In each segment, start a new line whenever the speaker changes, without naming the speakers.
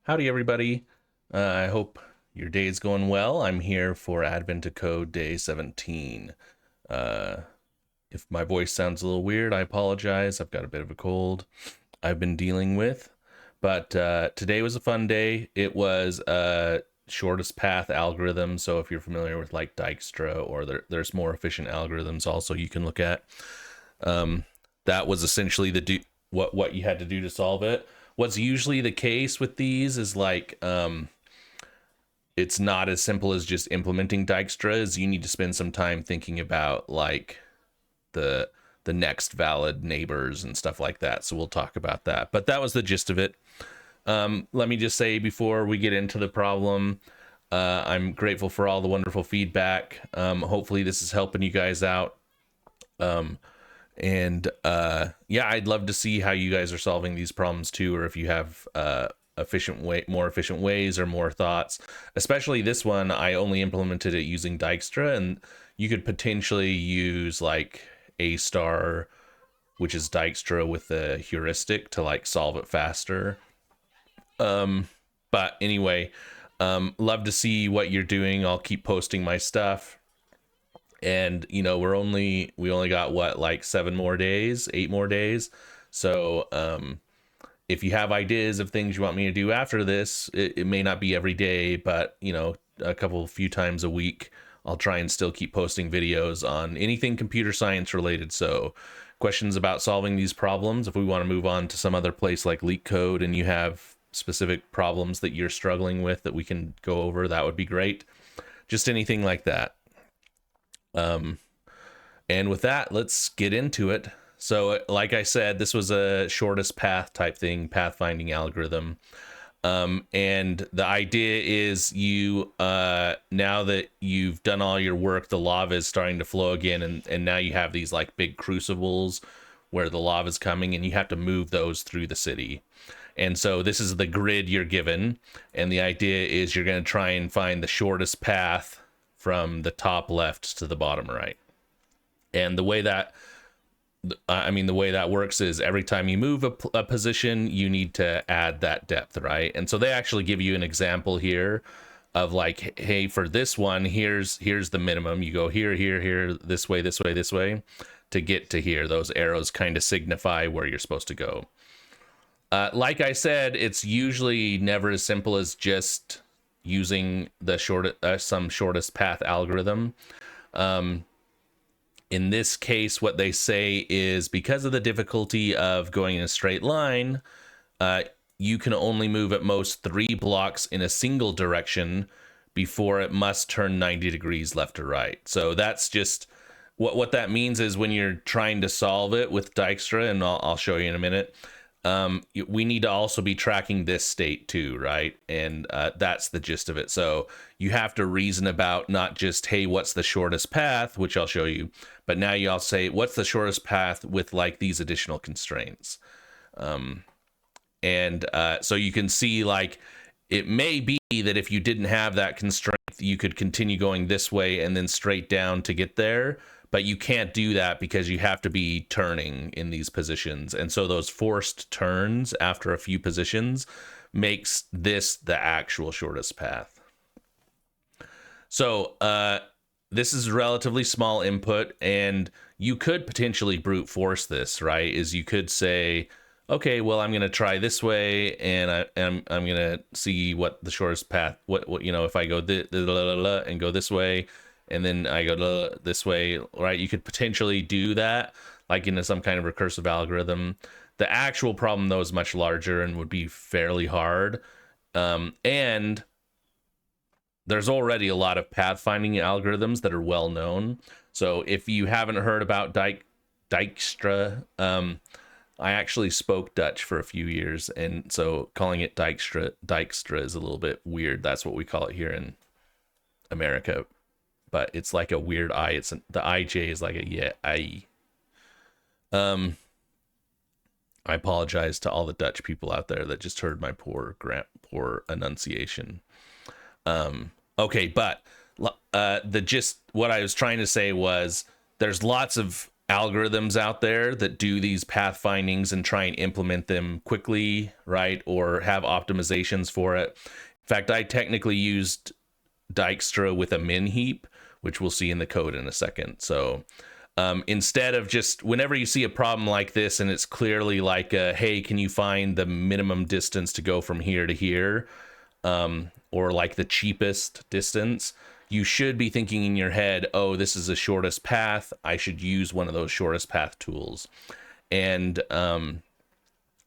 Howdy, everybody. I hope your day is going well. I'm here for Advent to Code Day 17. Uh, if my voice sounds a little weird, I apologize. I've got a bit of a cold I've been dealing with. But today was a fun day. It was a shortest path algorithm. So if you're familiar with like Dijkstra, or there's more efficient algorithms also you can look at. Um, that was essentially what you had to do to solve it. What's usually the case with these is like it's not as simple as just implementing Dijkstra. You need to spend some time thinking about like the the next valid neighbors and stuff like that. So we'll talk about that. But that was the gist of it. Let me just say before we get into the problem, I'm grateful for all the wonderful feedback. Hopefully this is helping you guys out. Um, and yeah, I'd love to see how you guys are solving these problems too, or if you have more efficient ways or more thoughts. Especially this one, I only implemented it using Dijkstra, and you could potentially use like A star, which is Dijkstra with the heuristic to like solve it faster. But anyway, love to see what you're doing. I'll keep posting my stuff. And we only got what, like 7 more days, 8 more days. So if you have ideas of things you want me to do after this, it may not be every day, but a few times a week, I'll try and still keep posting videos on anything computer science related. So questions about solving these problems, if we want to move on to some other place like leak code and you have specific problems that you're struggling with that we can go over, that would be great. Just anything like that. um and with that, let's get into it. So like I said, this was a shortest path type thing, pathfinding algorithm. And the idea is now that you've done all your work, the lava is starting to flow again, and now you have these like big crucibles where the lava is coming, and you have to move those through the city. And so this is the grid you're given, and the idea is you're going to try and find the shortest path from the top left to the bottom right. And the way that works is every time you move a position, you need to add that depth, right? And so they actually give you an example here of like, hey, for this one, here's the minimum. You go here, here, here, this way, this way, this way to get to here. Those arrows kind of signify where you're supposed to go. Like I said, it's usually never as simple as just using the some shortest path algorithm. In this case, what they say is because of the difficulty of going in a straight line, you can only move at most 3 blocks in a single direction before it must turn 90 degrees left or right. So that's just what that means is when you're trying to solve it with Dijkstra, and I'll show you in a minute, we need to also be tracking this state too, right? And that's the gist of it. So you have to reason about not just, hey, what's the shortest path, which I'll show you, but now you all say, what's the shortest path with like these additional constraints? So you can see like it may be that if you didn't have that constraint, you could continue going this way and then straight down to get there. But you can't do that because you have to be turning in these positions. And so those forced turns after a few positions makes this the actual shortest path. So this is relatively small input, and you could potentially brute force this, right? Is you could say, okay, well, I'm going to try this way, and I'm going to see what the shortest path, what if I go and go this way, and then I go this way, right? You could potentially do that, like into some kind of recursive algorithm. The actual problem, though, is much larger and would be fairly hard. And there's already a lot of pathfinding algorithms that are well known. So if you haven't heard about Dijkstra, I actually spoke Dutch for a few years, and so calling it Dijkstra is a little bit weird. That's what we call it here in America, but it's like a weird I. The IJ is like a yeah I. I apologize to all the Dutch people out there that just heard my poor enunciation. Okay, but what I was trying to say was there's lots of algorithms out there that do these path findings and try and implement them quickly, right? Or have optimizations for it. In fact, I technically used Dijkstra with a min heap, which we'll see in the code in a second. So instead of just whenever you see a problem like this and it's clearly like, hey, can you find the minimum distance to go from here to here? Or like the cheapest distance, you should be thinking in your head, oh, this is the shortest path. I should use one of those shortest path tools. And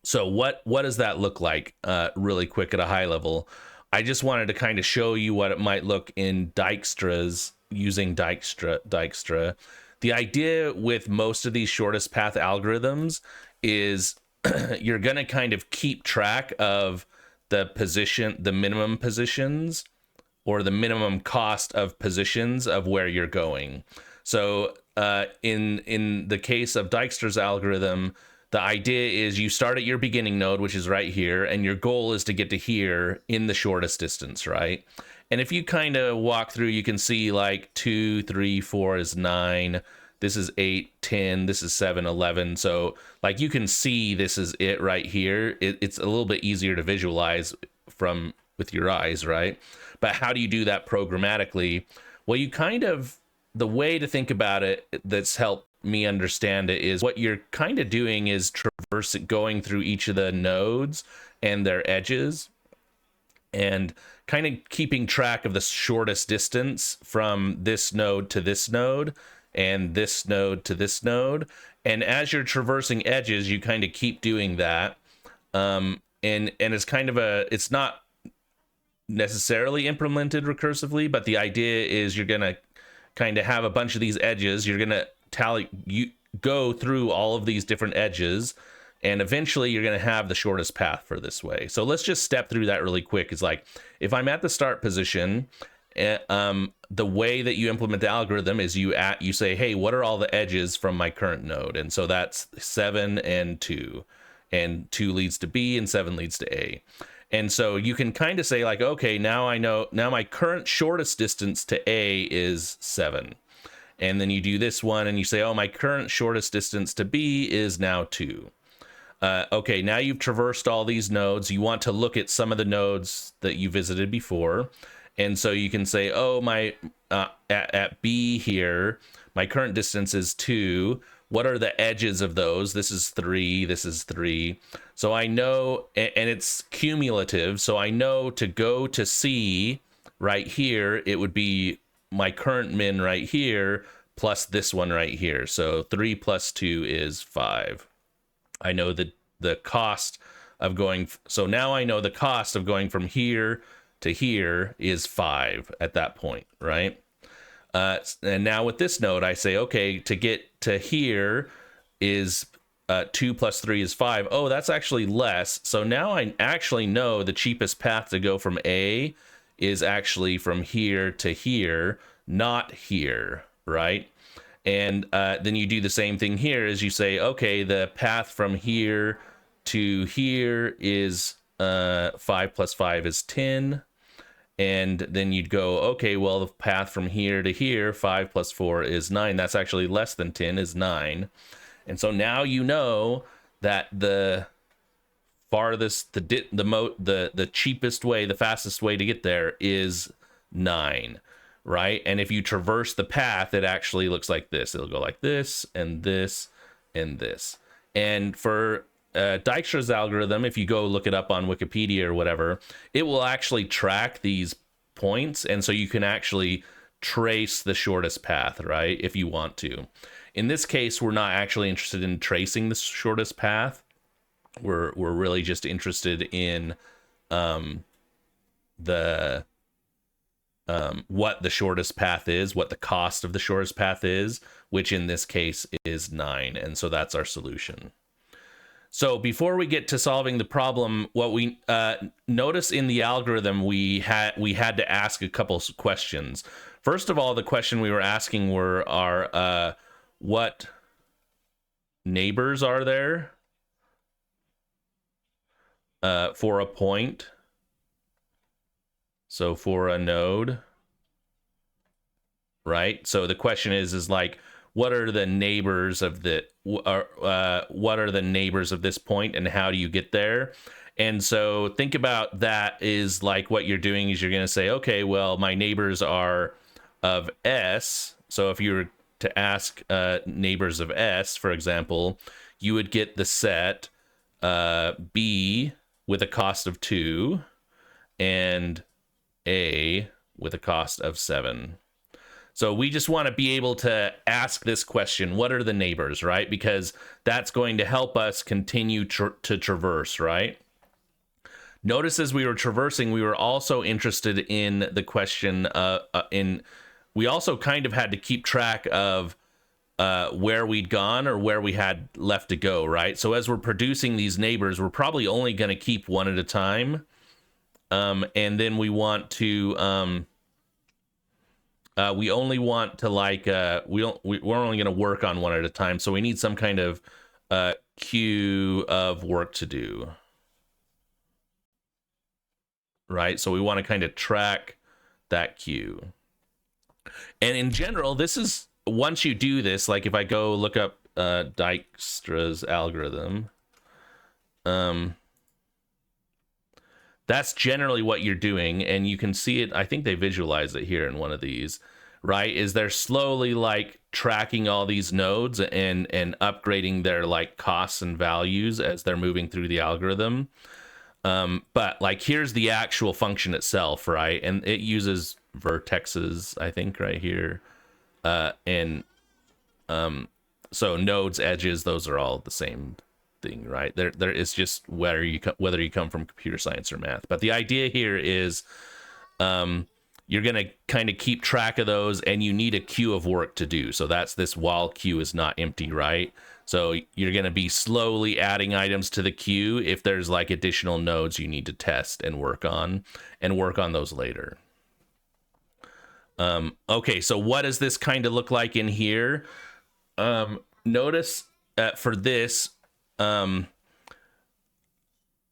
so what does that look like really quick at a high level? I just wanted to kind of show you what it might look in Dijkstra's, using Dijkstra. The idea with most of these shortest path algorithms is you're going to kind of keep track of the minimum positions or the minimum cost of positions of where you're going. So in the case of Dijkstra's algorithm, the idea is you start at your beginning node, which is right here, and your goal is to get to here in the shortest distance, right? And if you kind of walk through, you can see like 2, 3, 4 is 9. This is 8, 10. This is 7, 11. So like you can see this is it right here. It's a little bit easier to visualize with your eyes, right? But how do you do that programmatically? Well, the way to think about it that's helped me understand it is what you're kind of doing is going through each of the nodes and their edges and kind of keeping track of the shortest distance from this node to this node and this node to this node. And as you're traversing edges, you kind of keep doing that. And it's kind of it's not necessarily implemented recursively, but the idea is you're going to kind of have a bunch of these edges. You're going to go through all of these different edges, and eventually you're going to have the shortest path for this way. So let's just step through that really quick. It's like, if I'm at the start position, the way that you implement the algorithm is you say, hey, what are all the edges from my current node? And so that's 7 and 2, and 2 leads to B and 7 leads to A. And so you can kind of say like, okay, now I know, now my current shortest distance to A is 7. And then you do this one and you say, oh, my current shortest distance to B is now 2. Okay, now you've traversed all these nodes. You want to look at some of the nodes that you visited before. And so you can say, oh, at B here, my current distance is 2. What are the edges of those? This is 3, this is 3. So I know, and it's cumulative, so I know to go to C right here, it would be my current min right here plus this one right here. So 3 plus 2 is 5. I know the cost of going, so now I know the cost of going from here to here is 5 at that point, right? And now with this node, I say, okay, to get to here is 2 plus 3 is 5. Oh, that's actually less. So now I actually know the cheapest path to go from A is actually from here to here, not here, right? And then you do the same thing here as you say, okay, the path from here to here is 5 plus 5 is 10. And then you'd go, okay, well, the path from here to here, 5 plus 4 is 9. That's actually less than 10 is 9. And so now you know that the farthest, the cheapest way, the fastest way to get there is 9, right? And if you traverse the path, it actually looks like this. It'll go like this and this and this. And for Dijkstra's algorithm, if you go look it up on Wikipedia or whatever, it will actually track these points, and so you can actually trace the shortest path, right, if you want to. In this case, we're not actually interested in tracing the shortest path. We're really just interested in what the shortest path is, what the cost of the shortest path is, which in this case is 9, and so that's our solution. So before we get to solving the problem, what we notice in the algorithm, we had to ask a couple questions. First of all, the question we were asking are what neighbors are there for a point? So for a node, right? So the question is like, what are the neighbors of what are the neighbors of this point, and how do you get there? And so think about that is like what you're doing is you're going to say, okay, well, my neighbors are of S. So if you were to ask neighbors of S, for example, you would get the set B with a cost of 2 and A with a cost of 7. So we just want to be able to ask this question, what are the neighbors, right? Because that's going to help us continue to traverse, right? Notice as we were traversing, we were also interested in the question we also kind of had to keep track of where we'd gone or where we had left to go, right? So as we're producing these neighbors, we're probably only going to keep one at a time. And then we want to we only want to like we're only going to work on one at a time, so we need some kind of queue of work to do, right? So we want to kind of track that queue. And in general, this is, once you do this, like if I go look up Dijkstra's algorithm, that's generally what you're doing, and you can see it. I think they visualize it here in one of these, right? Is they're slowly like tracking all these nodes and upgrading their like costs and values as they're moving through the algorithm. But like here's the actual function itself, right? And it uses vertexes, I think, right here. So nodes, edges, those are all the same thing, right? There is just whether you come from computer science or math. But the idea here is you're going to kind of keep track of those, and you need a queue of work to do. So that's this while queue is not empty, right? So you're going to be slowly adding items to the queue if there's like additional nodes you need to test and work on those later. Okay, so what does this kind of look like in here? Notice for this,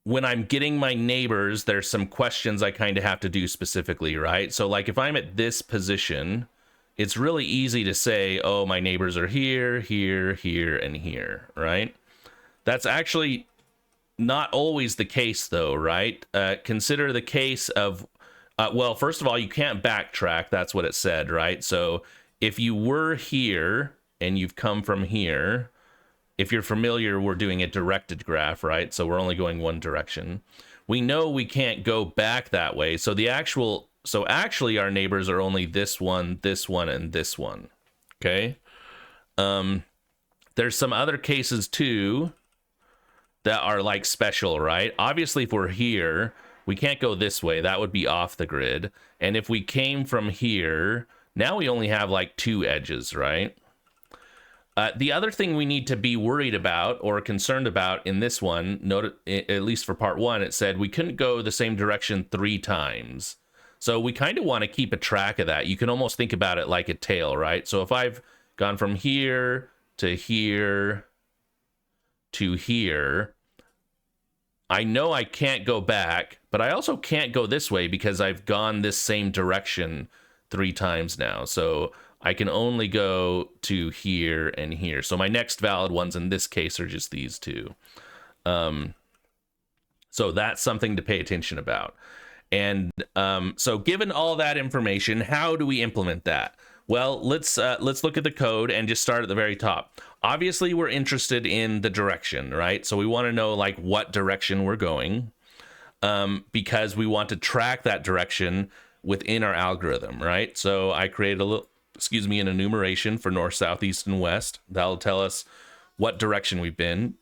when I'm getting my neighbors, there's some questions I kind of have to do specifically, right? So like if I'm at this position, it's really easy to say, oh, my neighbors are here, here, here, and here, right? That's actually not always the case though, right? Consider the case of, well, first of all, you can't backtrack. That's what it said, right? So if you were here and you've come from here, if you're familiar, we're doing a directed graph, right? So we're only going one direction. We know we can't go back that way. So actually our neighbors are only this one, and this one. Okay. There's some other cases too that are like special, right? Obviously, if we're here, we can't go this way. That would be off the grid. And if we came from here, now we only have like 2 edges, right? The other thing we need to be worried about or concerned about in this one, note, at least for part 1, it said we couldn't go the same direction 3 times. So we kind of want to keep a track of that. You can almost think about it like a tail, right? So if I've gone from here to here to here, I know I can't go back, but I also can't go this way because I've gone this same direction 3 times now. So I can only go to here and here. So my next valid ones in this case are just these 2. So that's something to pay attention about. And so given all that information, how do we implement that? Well, let's look at the code and just start at the very top. Obviously, we're interested in the direction, right? So we want to know like what direction we're going, because we want to track that direction within our algorithm, right? So I created an enumeration for north, south, east, and west. That'll tell us what direction we've been.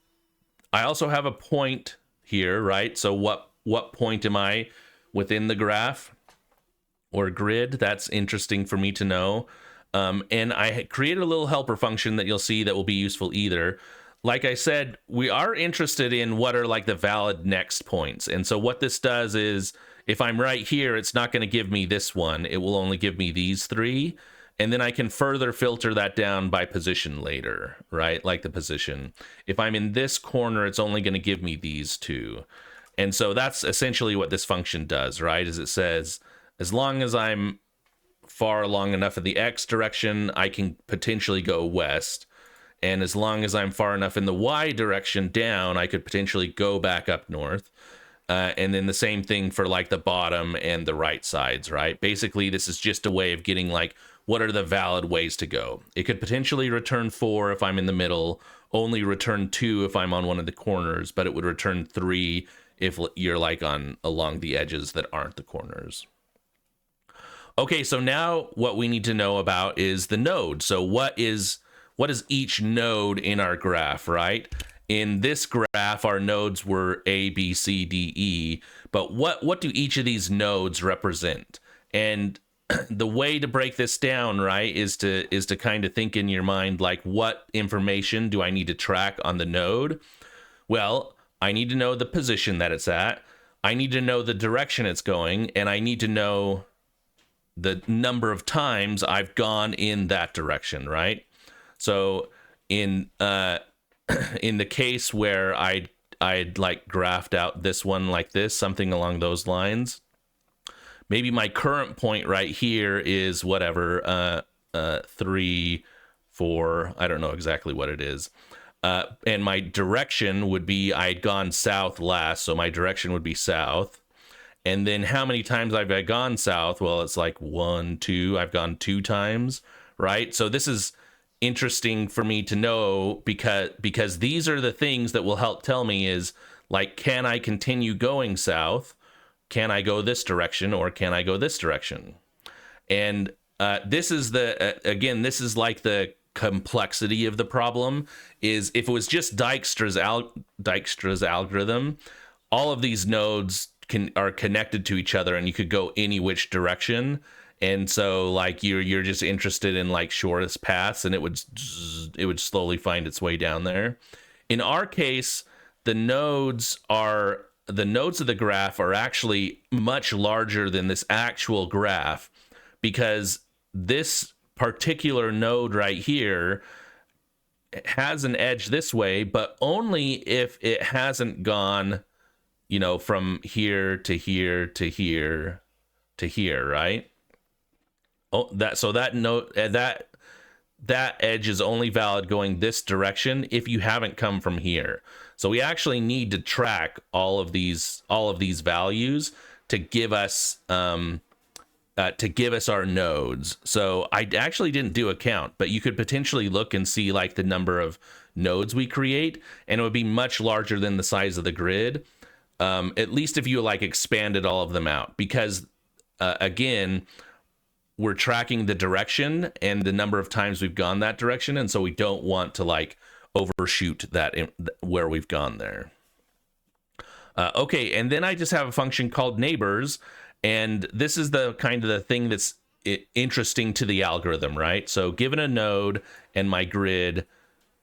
I also have a point here, right? So what point am I within the graph or grid? That's interesting for me to know. And I created a little helper function that you'll see that will be useful either. Like I said, we are interested in what are like the valid next points. And so what this does is if I'm right here, it's not going to give me this one. It will only give me these 3. And then I can further filter that down by position later, right? Like the position. If I'm in this corner, it's only going to give me these 2. And so that's essentially what this function does, right? Is it says, as long as I'm far along enough in the X direction, I can potentially go west. And as long as I'm far enough in the Y direction down, I could potentially go back up north. And then the same thing for like the bottom and the right sides, right? Basically, this is just a way of getting like, what are the valid ways to go? It could potentially return 4 if I'm in the middle, only return 2 if I'm on one of the corners, but it would return 3 if you're like on along the edges that aren't the corners. Okay, so now what we need to know about is the node. So what is each node in our graph, right? In this graph, our nodes were A, B, C, D, E, but what do each of these nodes represent? And the way to break this down, right, is to kind of think in your mind, like, what information do I need to track on the node? Well, I need to know the position that it's at. I need to know the direction it's going, and I need to know the number of times I've gone in that direction, right? So in the case where I'd like graphed out this one like this, something along those lines, maybe my current point right here is whatever, 3, 4, I don't know exactly what it is. And my direction would be, I'd gone south last, so my direction would be south. And then how many times I've gone south? Well, it's like 1, 2, I've gone 2 times, right? So this is interesting for me to know because these are the things that will help tell me is like, can I continue going south? Can I go this direction, or can I go this direction? And this is again, this is like the complexity of the problem. Is if it was just Dijkstra's algorithm, all of these nodes are connected to each other, and you could go any which direction. And so like you're just interested in like shortest paths, and it would slowly find its way down there. In our case, the nodes of the graph are actually much larger than this actual graph, because this particular node right here has an edge this way, but only if it hasn't gone, from here to here to here to here, right? Oh, that edge is only valid going this direction if you haven't come from here. So we actually need to track all of these values to give us our nodes. So I actually didn't do a count, but you could potentially look and see like the number of nodes we create, and it would be much larger than the size of the grid. At least if you like expanded all of them out, because again, we're tracking the direction and the number of times we've gone that direction, and so we don't want to like overshoot that where we've gone there. Okay, and then I just have a function called neighbors, and this is the kind of the thing that's interesting to the algorithm, right? So given a node and my grid,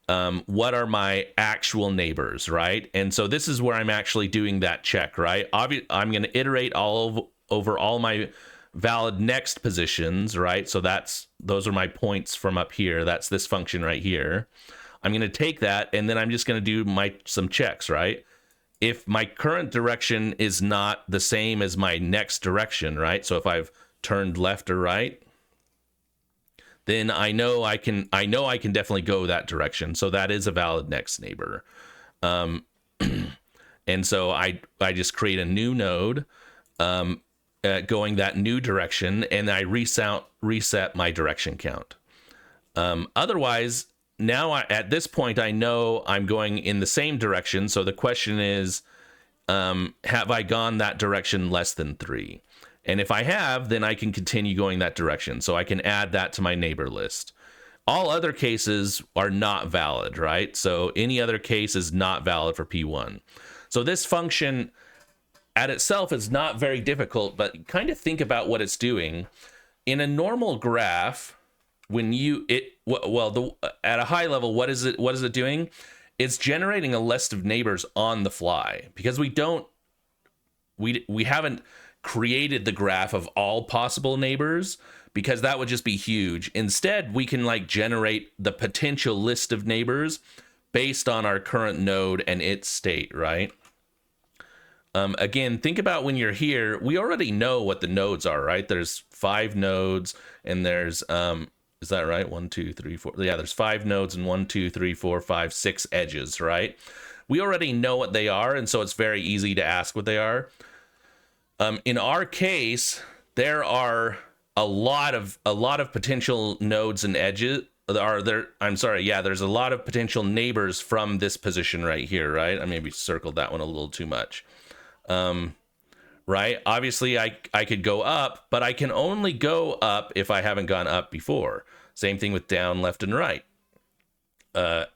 what are my actual neighbors, right? And so this is where I'm actually doing that check, right? I'm going to iterate over all my valid next positions, right? So those are my points from up here. That's this function right here. I'm going to take that, and then I'm just going to do some checks, right? If my current direction is not the same as my next direction, right? So if I've turned left or right, then I know I can definitely go that direction. So that is a valid next neighbor. And so I just create a new node, going that new direction, and I reset my direction count. Otherwise, now at this point, I know I'm going in the same direction. So the question is, have I gone that direction less than 3? And if I have, then I can continue going that direction. So I can add that to my neighbor list. All other cases are not valid, right? So any other case is not valid for P1. So this function at itself is not very difficult, but kind of think about what it's doing. In a normal graph, at a high level, what is it doing? It's generating a list of neighbors on the fly, because we haven't created the graph of all possible neighbors, because that would just be huge. Instead, we can like generate the potential list of neighbors based on our current node and its state, right? Again, think about when you're here, we already know what the nodes are, right? There's 5 nodes, and there's, is that right? 1, 2, 3, 4. Yeah, there's 5 nodes and 1, 2, 3, 4, 5, 6 edges, right? We already know what they are, and so it's very easy to ask what they are. In our case, there are a lot of potential nodes and edges. There's a lot of potential neighbors from this position right here, right? I maybe circled that one a little too much. Right? Obviously, I could go up, but I can only go up if I haven't gone up before. Same thing with down, left, and right.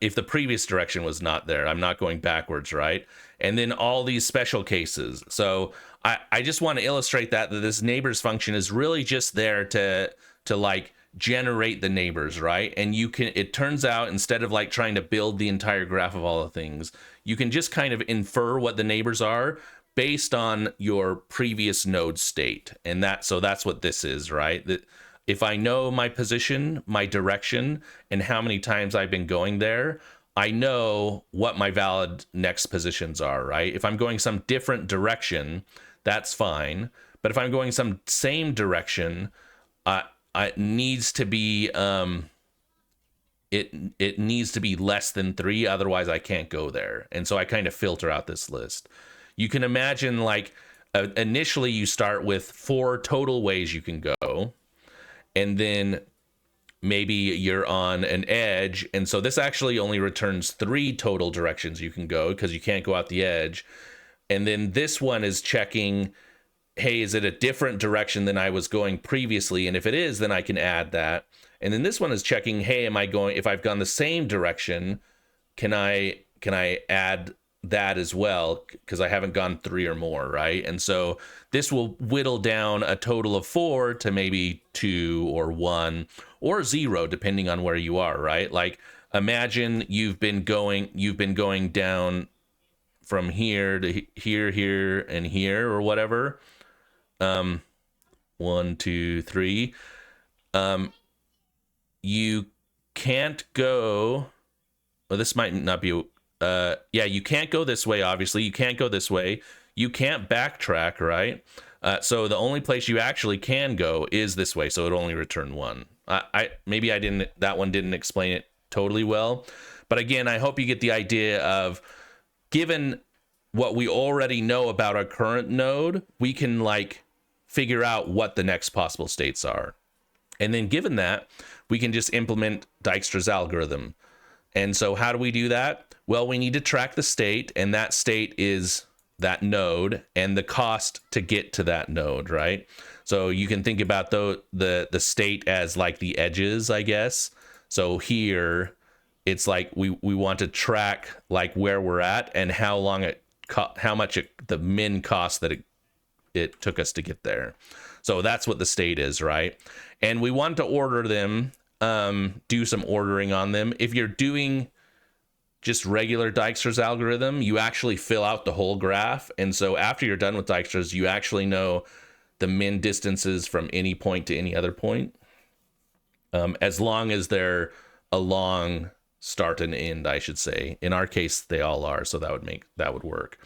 If the previous direction was not there, I'm not going backwards, right? And then all these special cases. So I just want to illustrate that this neighbors function is really just there to like generate the neighbors, right? And it turns out, instead of like trying to build the entire graph of all the things, you can just kind of infer what the neighbors are based on your previous node state. And that's what this is, right? That if I know my position, my direction, and how many times I've been going there, I know what my valid next positions are, right? If I'm going some different direction, that's fine. But if I'm going some same direction, it needs to be it needs to be less than 3, otherwise I can't go there. And so I kind of filter out this list. You can imagine, like, initially you start with 4 total ways you can go, and then maybe you're on an edge, and so this actually only returns 3 total directions you can go because you can't go out the edge. And then this one is checking, hey, is it a different direction than I was going previously? And if it is, then I can add that. And then this one is checking, hey, if I've gone the same direction, can I add that as well, because I haven't gone 3 or more, right? And so this will whittle down a total of 4 to maybe 2 or 1 or 0, depending on where you are, right? Like, imagine you've been going down from here to here, and here, or whatever. 1, 2, 3. You can't go. Well, this might not be. You can't go this way, obviously. You can't go this way. You can't backtrack, right? So the only place you actually can go is this way, so it'll only return 1. That one didn't explain it totally well. But again, I hope you get the idea of, given what we already know about our current node, we can like figure out what the next possible states are. And then given that, we can just implement Dijkstra's algorithm. And so how do we do that? Well, we need to track the state, and that state is that node and the cost to get to that node, right? So you can think about the state as like the edges, I guess. So here, it's like we want to track like where we're at and how much the min cost that it took us to get there. So that's what the state is, right? And we want to order them, do some ordering on them. If you're doing just regular Dijkstra's algorithm, you actually fill out the whole graph. And so after you're done with Dijkstra's, you actually know the min distances from any point to any other point, as long as they're a long start and end, I should say. In our case, they all are, so that would work.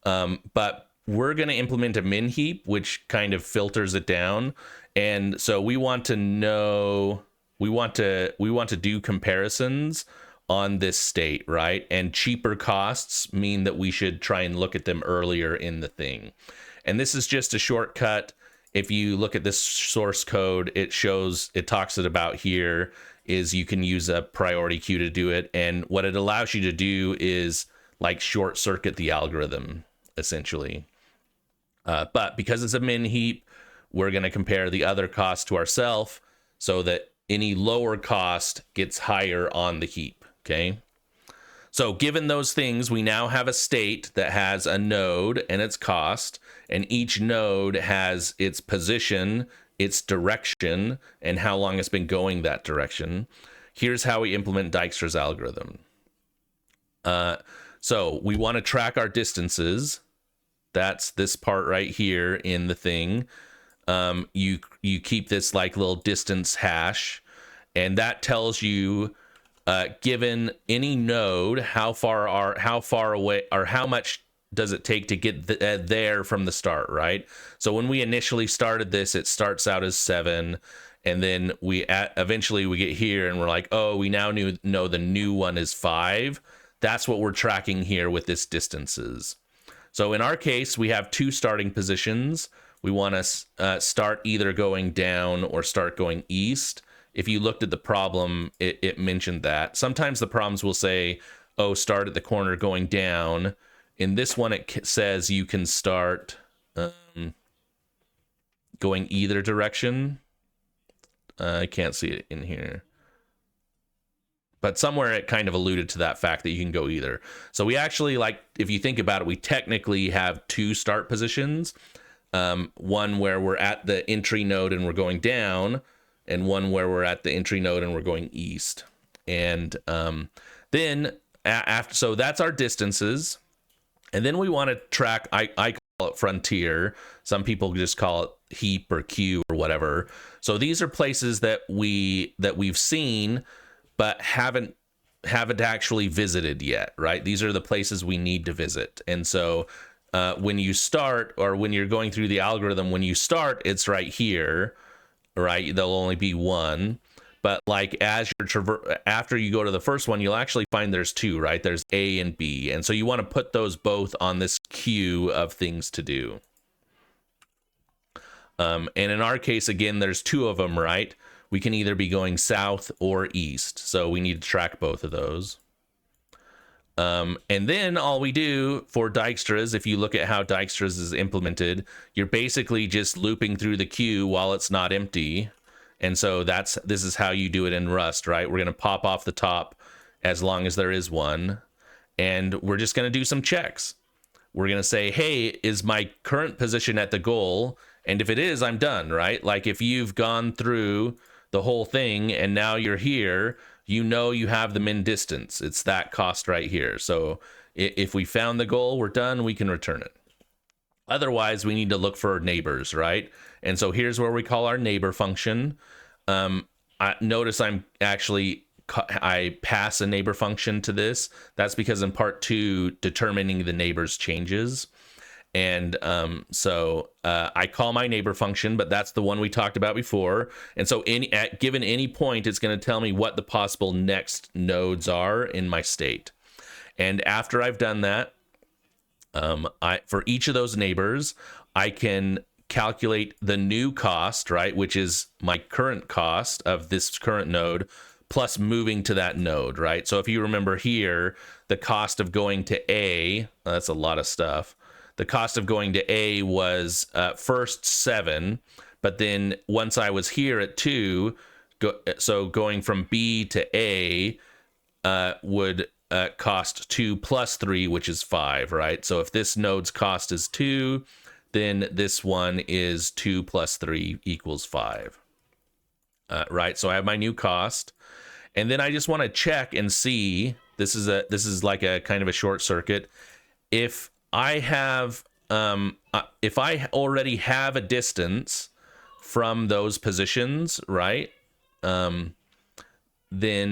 But we're going to implement a min heap, which kind of filters it down. And so we want to know, we want to do comparisons on this state, right? And cheaper costs mean that we should try and look at them earlier in the thing. And this is just a shortcut. If you look at this source code, it talks about here is you can use a priority queue to do it. And what it allows you to do is like short circuit the algorithm, essentially. But because it's a min heap, we're going to compare the other cost to ourselves so that any lower cost gets higher on the heap. Okay. So given those things, we now have a state that has a node and its cost, and each node has its position, its direction, and how long it's been going that direction. Here's how we implement Dijkstra's algorithm. So we want to track our distances. That's this part right here in the thing. You keep this like little distance hash, and that tells you, given any node, how far away or how much does it take to get there from the start, right? So when we initially started this, it starts out as 7, and then eventually we get here and we're like, oh, we now know the new one is 5. That's what we're tracking here with this distances. So in our case, we have 2 starting positions. We want to start either going down or start going east. If you looked at the problem, it mentioned that. Sometimes the problems will say, oh, start at the corner going down. In this one, it says you can start going either direction. I can't see it in here. But somewhere it kind of alluded to that fact that you can go either. So we actually, like, if you think about it, we technically have 2 start positions. One where we're at the entry node and we're going down, and one where we're at the entry node and we're going east. And then after, so that's our distances. And then we want to track, I call it frontier. Some people just call it heap or queue or whatever. So these are places that we've seen but haven't actually visited yet, right? These are the places we need to visit. And so when you start, or when you're going through the algorithm, when you start, it's right here, right? There'll only be 1. But like as you're after you go to the first one, you'll actually find there's 2, right? There's A and B. And so you want to put those both on this queue of things to do. And in our case, again, there's 2 of them, right? We can either be going south or east. So we need to track both of those. And then all we do for Dijkstra's, if you look at how Dijkstra's is implemented, you're basically just looping through the queue while it's not empty. And so this is how you do it in Rust, right? We're going to pop off the top as long as there is one. And we're just going to do some checks. We're going to say, hey, is my current position at the goal? And if it is, I'm done, right? Like if you've gone through the whole thing and now you're here, you know you have the min distance. It's that cost right here. So if we found the goal, we're done, we can return it. Otherwise, we need to look for neighbors, right? And so here's where we call our neighbor function. Notice I pass a neighbor function to this. That's because in part 2, determining the neighbor's changes. And so I call my neighbor function, but that's the one we talked about before. And so given any point, it's going to tell me what the possible next nodes are in my state. And after I've done that, for each of those neighbors, I can calculate the new cost, right, which is my current cost of this current node, plus moving to that node, right? So if you remember here, the cost of going to A, that's a lot of stuff. The cost of going to A was first 7, but then once I was here at 2, so going from B to A would cost 2 plus 3, which is 5, right? So if this node's cost is 2, then this one is 2 plus 3 equals 5, right? So I have my new cost, and then I just want to check and see. This is like a kind of a short circuit. If I have, if I already have a distance from those positions, right? Then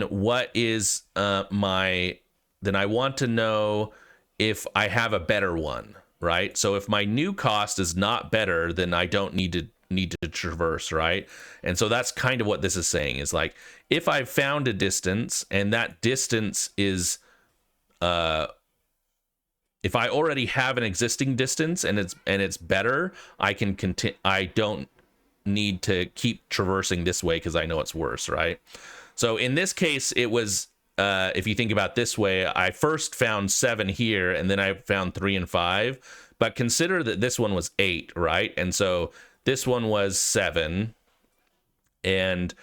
what is then I want to know if I have a better one, right? So if my new cost is not better, then I don't need to traverse, right? And so that's kind of what this is saying, is like, if I've found a distance and that distance is, if I already have an existing distance and it's better, I can continue. I don't need to keep traversing this way because I know it's worse, right? So in this case, it was, if you think about this way, I first found 7 here and then I found 3 and 5, but consider that this one was 8, right? And so this one was 7 and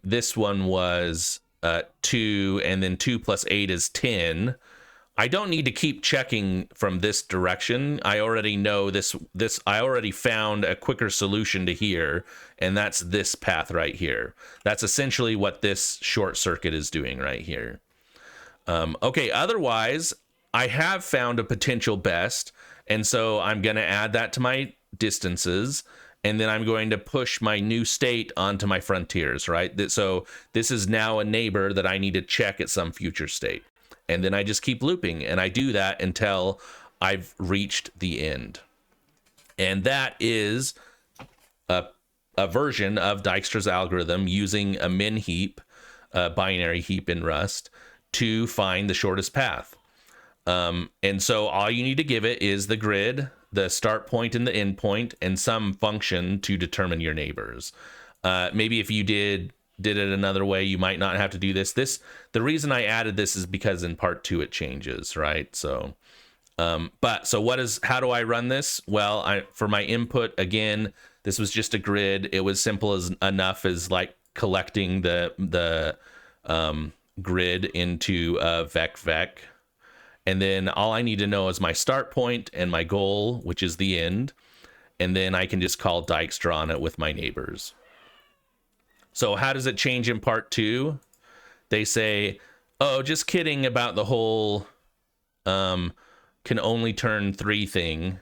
this one was 2, and then 2 plus 8 is 10. I don't need to keep checking from this direction. I already know this I already found a quicker solution to here, and that's this path right here. That's essentially what this short circuit is doing right here. Okay, otherwise, I have found a potential best, and so I'm going to add that to my distances, and then I'm going to push my new state onto my frontiers, right? So this is now a neighbor that I need to check at some future state. And then I just keep looping, and I do that until I've reached the end. And that is a version of Dijkstra's algorithm using a min heap, binary heap in Rust, to find the shortest path. And so all you need to give it is the grid, the start point and the end point, and some function to determine your neighbors. Maybe if you did it another way, you might not have to do this. The reason I added this is because in part 2 it changes, right? So how do I run this? Well, for my input, again, this was just a grid. It was simple enough as like collecting the grid into vec. And then all I need to know is my start point and my goal, which is the end. And then I can just call Dijkstra on it with my neighbors. So how does it change in part 2? They say, oh, just kidding about the whole can only turn 3 thing.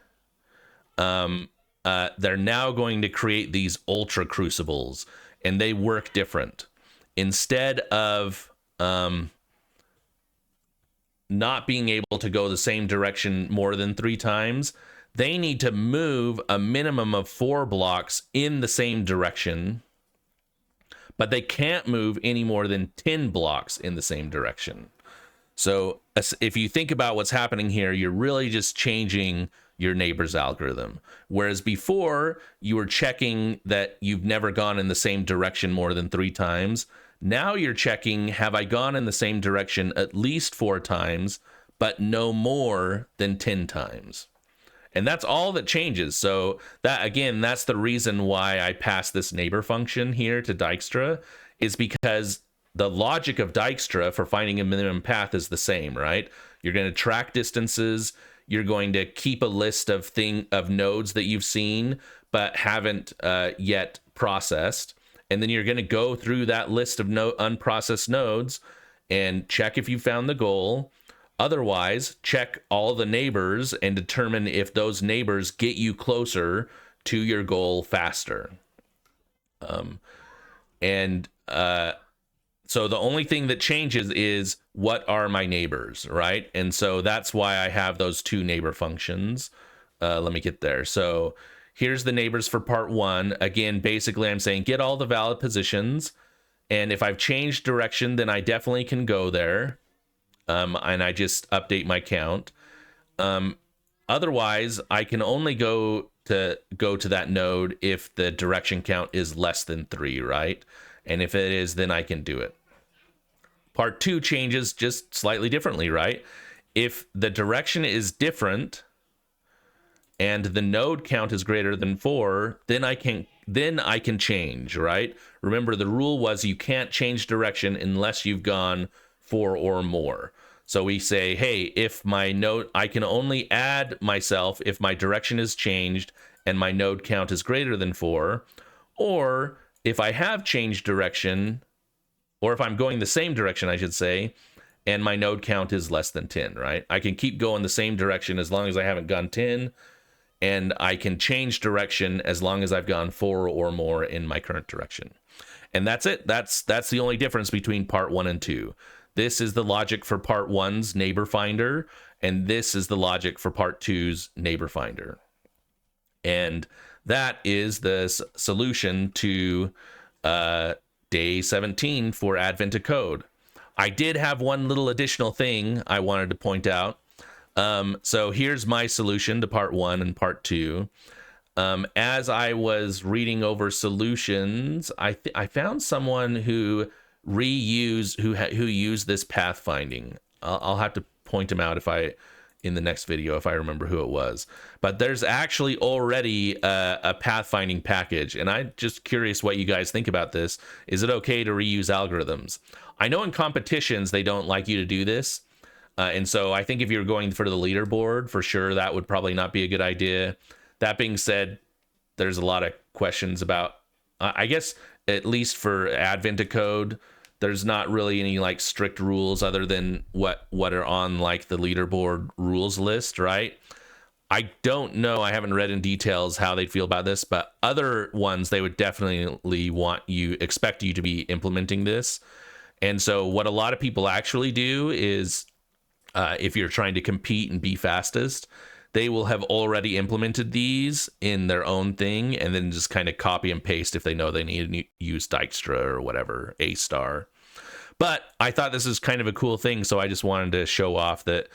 They're now going to create these ultra crucibles, and they work different. Instead of not being able to go the same direction more than 3 times, they need to move a minimum of 4 blocks in the same direction, but they can't move any more than 10 blocks in the same direction. So if you think about what's happening here, you're really just changing your neighbor's algorithm. Whereas before, you were checking that you've never gone in the same direction more than 3 times. Now you're checking, have I gone in the same direction at least 4 times, but no more than 10 times. And that's all that changes. So that's the reason why I passed this neighbor function here to Dijkstra, is because the logic of Dijkstra for finding a minimum path is the same, right? You're going to track distances. You're going to keep a list of nodes that you've seen but haven't yet processed. And then you're going to go through that list of unprocessed nodes and check if you found the goal. Otherwise, check all the neighbors and determine if those neighbors get you closer to your goal faster. So the only thing that changes is what are my neighbors, right? And so that's why I have those 2 neighbor functions. Let me get there. So here's the neighbors for part 1. Again, basically I'm saying get all the valid positions. And if I've changed direction, then I definitely can go there. And I just update my count. Otherwise, I can only go to that node if the direction count is less than 3, right? And if it is, then I can do it. Part 2 changes just slightly differently, right? If the direction is different and the node count is greater than 4, then I can change, right? Remember, the rule was you can't change direction unless you've gone 4 or more. So we say, hey, if my node, I can only add myself if my direction is changed and my node count is greater than 4, or if I have changed direction, or if I'm going the same direction, I should say, and my node count is less than 10, right? I can keep going the same direction as long as I haven't gone 10, and I can change direction as long as I've gone 4 or more in my current direction. And that's it. That's the only difference between part 1 and 2. This is the logic for part 1's neighbor finder, and this is the logic for part 2's neighbor finder. And that is the solution to day 17 for Advent to Code. I did have one little additional thing I wanted to point out. So here's my solution to part 1 and part 2. As I was reading over solutions, I found someone who used this pathfinding. I'll have to point him out in the next video if I remember who it was. But there's actually already a pathfinding package, and I'm just curious what you guys think about this. Is it okay to reuse algorithms? I know in competitions they don't like you to do this, and so I think if you're going for the leaderboard, for sure that would probably not be a good idea. That being said, there's a lot of questions about, I guess, at least for Advent to Code, there's not really any like strict rules other than what are on like the leaderboard rules list, right? I don't know. I haven't read in details how they'd feel about this, but other ones, they would definitely expect you to be implementing this. And so what a lot of people actually do is if you're trying to compete and be fastest, they will have already implemented these in their own thing and then just kind of copy and paste if they know they need to use Dijkstra or whatever, A star. But I thought this is kind of a cool thing, so I just wanted to show off that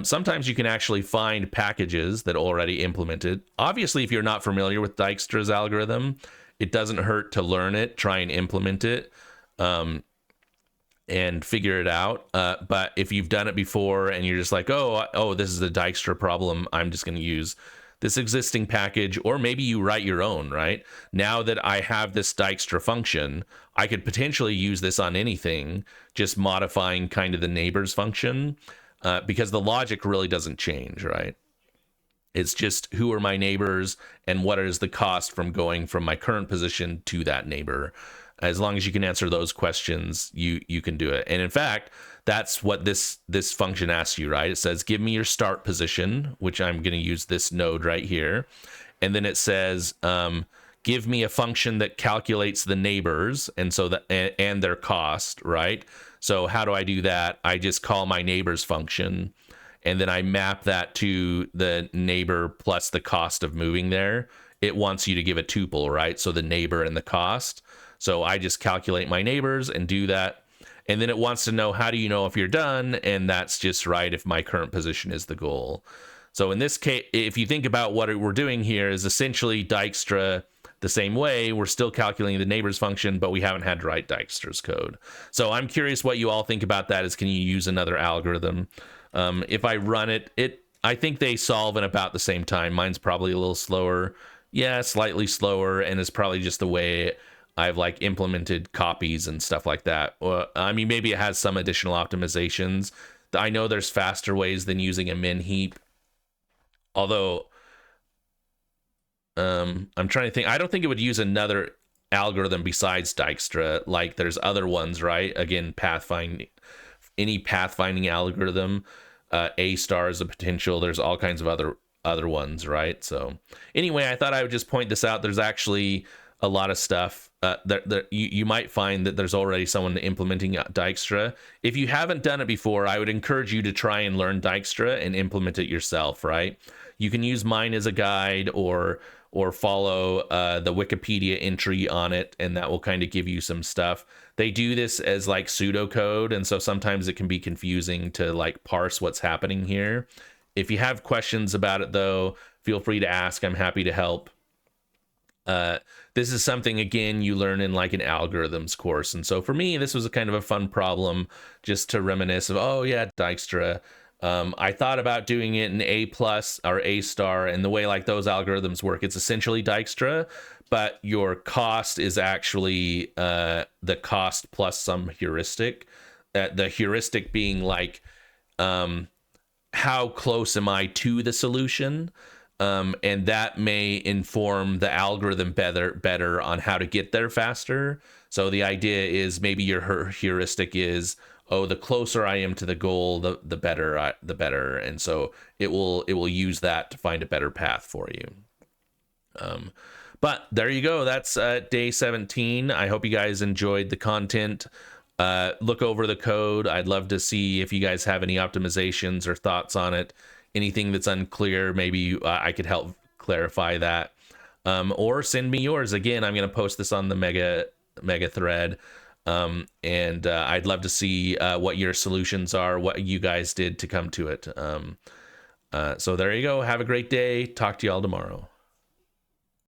sometimes you can actually find packages that already implemented. Obviously, if you're not familiar with Dijkstra's algorithm, it doesn't hurt to learn it, try and implement it, and figure it out. But if you've done it before and you're just like, oh, this is a Dijkstra problem, I'm just going to use this existing package, or maybe you write your own, right? Now that I have this Dijkstra function, I could potentially use this on anything, just modifying kind of the neighbors function, because the logic really doesn't change, right? It's just who are my neighbors and what is the cost from going from my current position to that neighbor. As long as you can answer those questions, you can do it. And in fact, that's what this function asks you, right? It says, give me your start position, which I'm going to use this node right here. And then it says, give me a function that calculates the neighbors and so that and their cost, right? So how do I do that? I just call my neighbors function, and then I map that to the neighbor plus the cost of moving there. It wants you to give a tuple, right? So the neighbor and the cost. So I just calculate my neighbors and do that. And then it wants to know, how do you know if you're done? And that's just right if my current position is the goal. So in this case, if you think about what we're doing here is essentially Dijkstra the same way. We're still calculating the neighbors function, but we haven't had to write Dijkstra's code. So I'm curious what you all think about that. Is can you use another algorithm? If I run it, I think they solve in about the same time. Mine's probably a little slower. Yeah, slightly slower, and it's probably just the way I've like implemented copies and stuff like that. I mean, maybe it has some additional optimizations. I know there's faster ways than using a min heap. Although, I'm trying to think. I don't think it would use another algorithm besides Dijkstra. Like there's other ones, right? Again, any pathfinding algorithm. A star is a potential. There's all kinds of other ones, right? So anyway, I thought I would just point this out. There's actually a lot of stuff that you might find that there's already someone implementing Dijkstra. If you haven't done it before, I would encourage you to try and learn Dijkstra and implement it yourself, right? You can use mine as a guide or follow the Wikipedia entry on it, and that will kind of give you some stuff. They do this as like pseudocode, and so sometimes it can be confusing to like parse what's happening here. If you have questions about it, though, feel free to ask. I'm happy to help. This is something, again, you learn in like an algorithms course. And so for me, this was a kind of a fun problem just to reminisce of, oh yeah, Dijkstra. I thought about doing it in A plus or A star, and the way like those algorithms work, it's essentially Dijkstra, but your cost is actually the cost plus some heuristic. The heuristic being like, how close am I to the solution? And that may inform the algorithm better on how to get there faster. So the idea is maybe your heuristic is, oh, the closer I am to the goal, the better, the better. And so it will use that to find a better path for you. But there you go. That's day 17. I hope you guys enjoyed the content. Look over the code. I'd love to see if you guys have any optimizations or thoughts on it. Anything that's unclear, maybe I could help clarify that. Or send me yours. Again, I'm going to post this on the mega thread. And I'd love to see what your solutions are, what you guys did to come to it. So there you go. Have a great day. Talk to you all tomorrow.